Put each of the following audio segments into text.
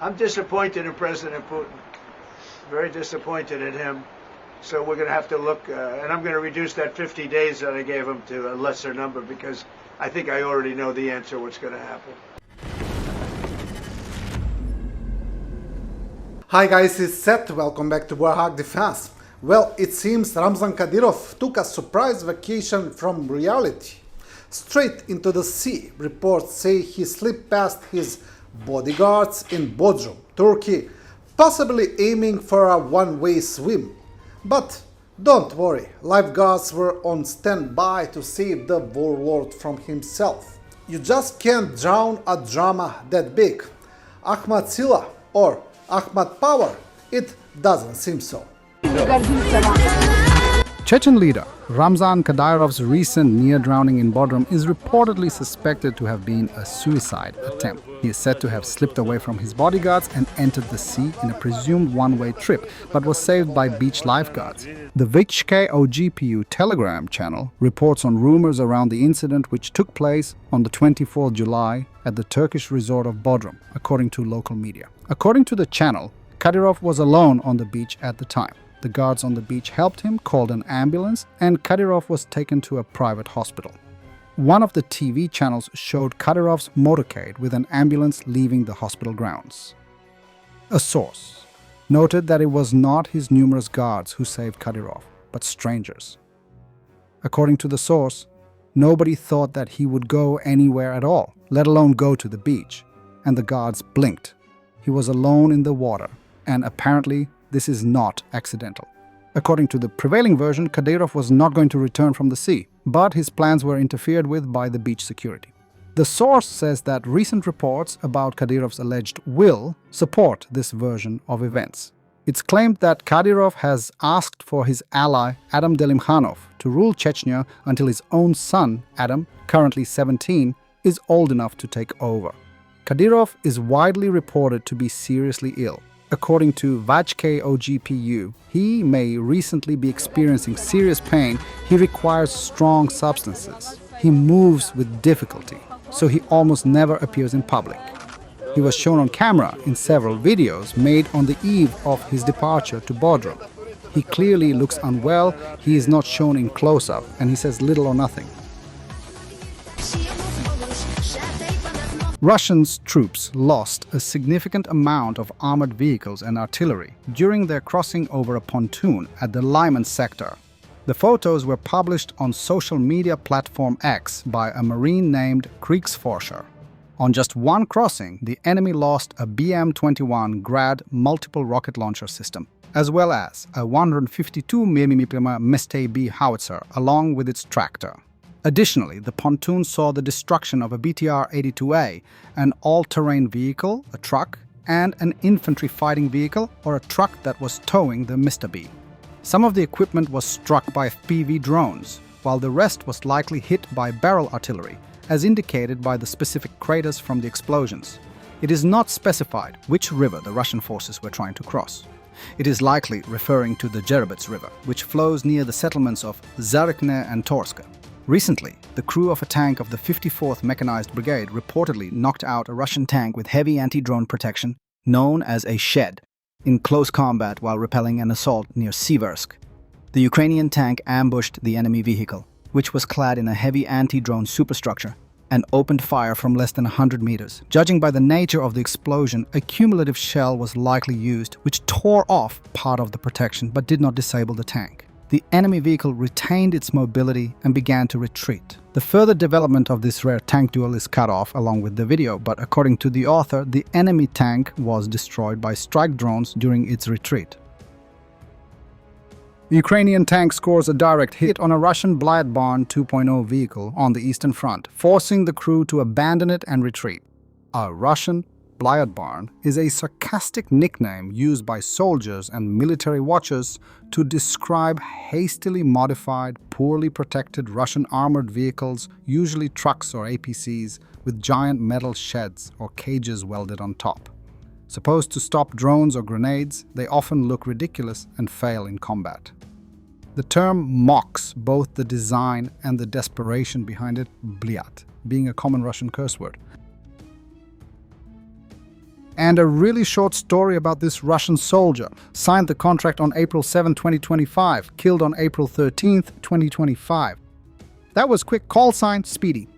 I'm disappointed in President Putin. Very disappointed in him. So we're going to have to look, and I'm going to reduce that 50 days that I gave him to a lesser number because I think I already know the answer what's going to happen. Hi guys, it's Seth. Welcome back to Warthog Defense. Well, it seems Ramzan Kadyrov took a surprise vacation from reality. Straight into the sea. Reports say he slipped past his bodyguards in Bodrum, Turkey, possibly aiming for a one-way swim. But don't worry, lifeguards were on standby to save the Warlord from himself. You just can't drown a drama that big. Ahmad Sila or Ahmad Power? It doesn't seem so. Chechen leader Ramzan Kadyrov's recent near-drowning in Bodrum is reportedly suspected to have been a suicide attempt. He is said to have slipped away from his bodyguards and entered the sea in a presumed one-way trip, but was saved by beach lifeguards. The VHK-OGPU Telegram channel reports on rumors around the incident which took place on the 24th July at the Turkish resort of Bodrum, according to local media. According to the channel, Kadyrov was alone on the beach at the time. The guards on the beach helped him, called an ambulance, and Kadyrov was taken to a private hospital. One of the TV channels showed Kadyrov's motorcade with an ambulance leaving the hospital grounds. A source noted that it was not his numerous guards who saved Kadyrov, but strangers. According to the source, nobody thought that he would go anywhere at all, let alone go to the beach, and the guards blinked. He was alone in the water, and apparently this is not accidental. According to the prevailing version, Kadyrov was not going to return from the sea, but his plans were interfered with by the beach security. The source says that recent reports about Kadyrov's alleged will support this version of events. It's claimed that Kadyrov has asked for his ally Adam Delimkhanov to rule Chechnya until his own son, Adam, currently 17, is old enough to take over. Kadyrov is widely reported to be seriously ill. According to VHK-OGPU, he may recently be experiencing serious pain. He requires strong substances. He moves with difficulty, so he almost never appears in public. He was shown on camera in several videos made on the eve of his departure to Bodrum. He clearly looks unwell, he is not shown in close-up, and he says little or nothing. Russian troops lost a significant amount of armored vehicles and artillery during their crossing over a pontoon at the Lyman sector. The photos were published on social media platform X by a Marine named Kriegsforscher. On just one crossing, the enemy lost a BM-21 Grad multiple rocket launcher system, as well as a 152mm Mestay B howitzer along with its tractor. Additionally, the pontoon saw the destruction of a BTR-82A, an all-terrain vehicle, a truck, and an infantry fighting vehicle or a truck that was towing the Mr. B. Some of the equipment was struck by FPV drones, while the rest was likely hit by barrel artillery, as indicated by the specific craters from the explosions. It is not specified which river the Russian forces were trying to cross. It is likely referring to the Jerebets River, which flows near the settlements of Zarykne and Torska. Recently, the crew of a tank of the 54th Mechanized Brigade reportedly knocked out a Russian tank with heavy anti-drone protection, known as a Shed, in close combat while repelling an assault near Siversk. The Ukrainian tank ambushed the enemy vehicle, which was clad in a heavy anti-drone superstructure, and opened fire from less than 100 meters. Judging by the nature of the explosion, a cumulative shell was likely used, which tore off part of the protection but did not disable the tank. The enemy vehicle retained its mobility and began to retreat. The further development of this rare tank duel is cut off along with the video, but according to the author, the enemy tank was destroyed by strike drones during its retreat. The Ukrainian tank scores a direct hit on a Russian Blyad-Barn 2.0 vehicle on the Eastern Front, forcing the crew to abandon it and retreat. A Russian Blyad-Barn is a sarcastic nickname used by soldiers and military watchers to describe hastily modified, poorly protected Russian armored vehicles, usually trucks or APCs, with giant metal sheds or cages welded on top. Supposed to stop drones or grenades, they often look ridiculous and fail in combat. The term mocks both the design and the desperation behind it, blyat, being a common Russian curse word. And a really short story about this Russian soldier. Signed the contract on April 7, 2025. Killed on April 13, 2025. That was quick. Call sign Speedy.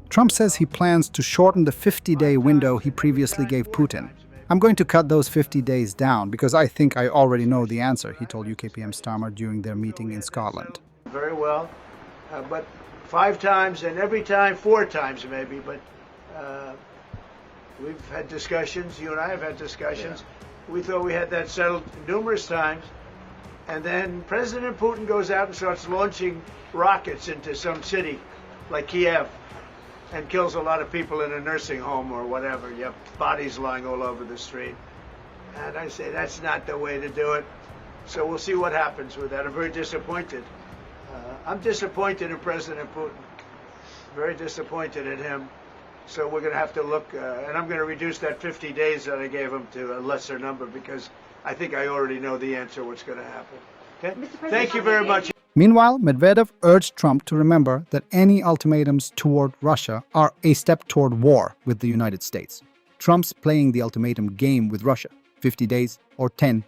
Trump says he plans to shorten the 50-day window he previously gave Putin. I'm going to cut those 50 days down because I think I already know the answer, he told UKPM Starmer during their meeting in Scotland. Very well, but 5 times, and every time 4 times maybe, but we've had discussions, you and I have had discussions. Yeah. We thought we had that settled numerous times, and then President Putin goes out and starts launching rockets into some city like Kiev, and kills a lot of people in a nursing home or whatever. You have bodies lying all over the street. And I say, that's not the way to do it. So we'll see what happens with that. I'm very disappointed. I'm disappointed in President Putin. Very disappointed in him. So we're going to have to look, and I'm going to reduce that 50 days that I gave him to a lesser number because I think I already know the answer what's going to happen. Okay? Thank you very much. Meanwhile, Medvedev urged Trump to remember that any ultimatums toward Russia are a step toward war with the United States. Trump's playing the ultimatum game with Russia, 50 days or 10.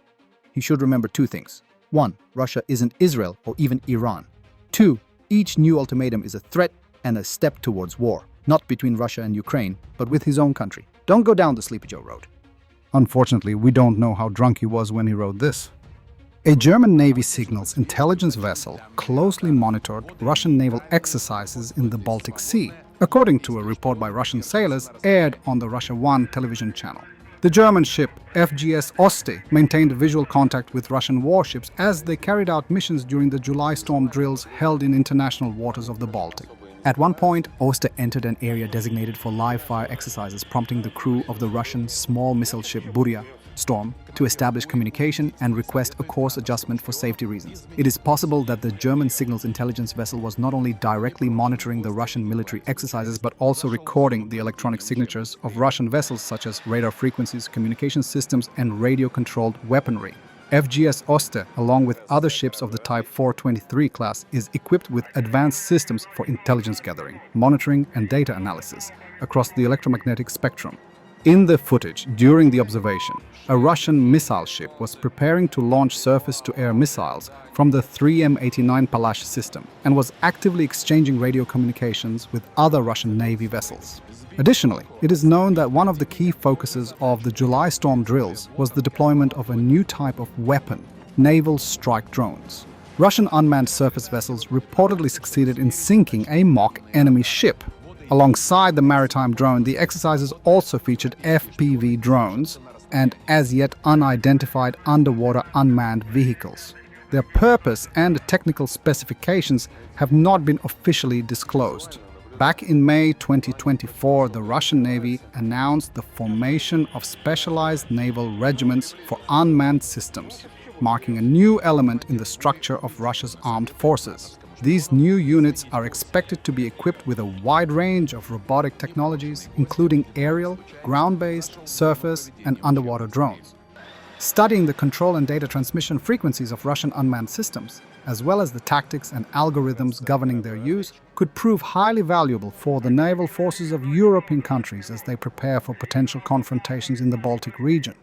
He should remember 2 things. 1. Russia isn't Israel or even Iran. 2. Each new ultimatum is a threat and a step towards war, not between Russia and Ukraine, but with his own country. Don't go down the Sleepy Joe road. Unfortunately, we don't know how drunk he was when he wrote this. A German Navy signals intelligence vessel closely monitored Russian naval exercises in the Baltic Sea, according to a report by Russian sailors aired on the Russia 1 television channel. The German ship FGS Oste maintained visual contact with Russian warships as they carried out missions during the July storm drills held in international waters of the Baltic. At one point, Oste entered an area designated for live-fire exercises, prompting the crew of the Russian small missile ship Burya Storm to establish communication and request a course adjustment for safety reasons. It is possible that the German signals intelligence vessel was not only directly monitoring the Russian military exercises but also recording the electronic signatures of Russian vessels such as radar frequencies, communication systems, and radio-controlled weaponry. FGS Oste, along with other ships of the Type 423 class, is equipped with advanced systems for intelligence gathering, monitoring, and data analysis across the electromagnetic spectrum. In the footage, during the observation, a Russian missile ship was preparing to launch surface-to-air missiles from the 3M-89 Palash system and was actively exchanging radio communications with other Russian Navy vessels. Additionally, it is known that one of the key focuses of the July storm drills was the deployment of a new type of weapon, naval strike drones. Russian unmanned surface vessels reportedly succeeded in sinking a mock enemy ship. Alongside the maritime drone, the exercises also featured FPV drones and as yet unidentified underwater unmanned vehicles. Their purpose and technical specifications have not been officially disclosed. Back in May 2024, the Russian Navy announced the formation of specialized naval regiments for unmanned systems, marking a new element in the structure of Russia's armed forces. These new units are expected to be equipped with a wide range of robotic technologies, including aerial, ground-based, surface, and underwater drones. Studying the control and data transmission frequencies of Russian unmanned systems, as well as the tactics and algorithms governing their use, could prove highly valuable for the naval forces of European countries as they prepare for potential confrontations in the Baltic region.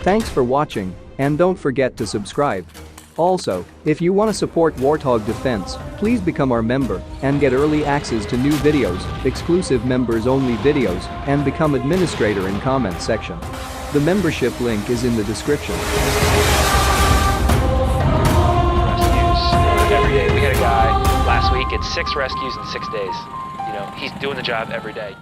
Thanks for watching, and don't forget to subscribe. Also, if you want to support Warthog Defense, please become our member and get early access to new videos, exclusive members-only videos, and become administrator in comment section. The membership link is in the description. Rescues every day. We had a guy last week at 6 rescues in 6 days. You know, he's doing the job every day.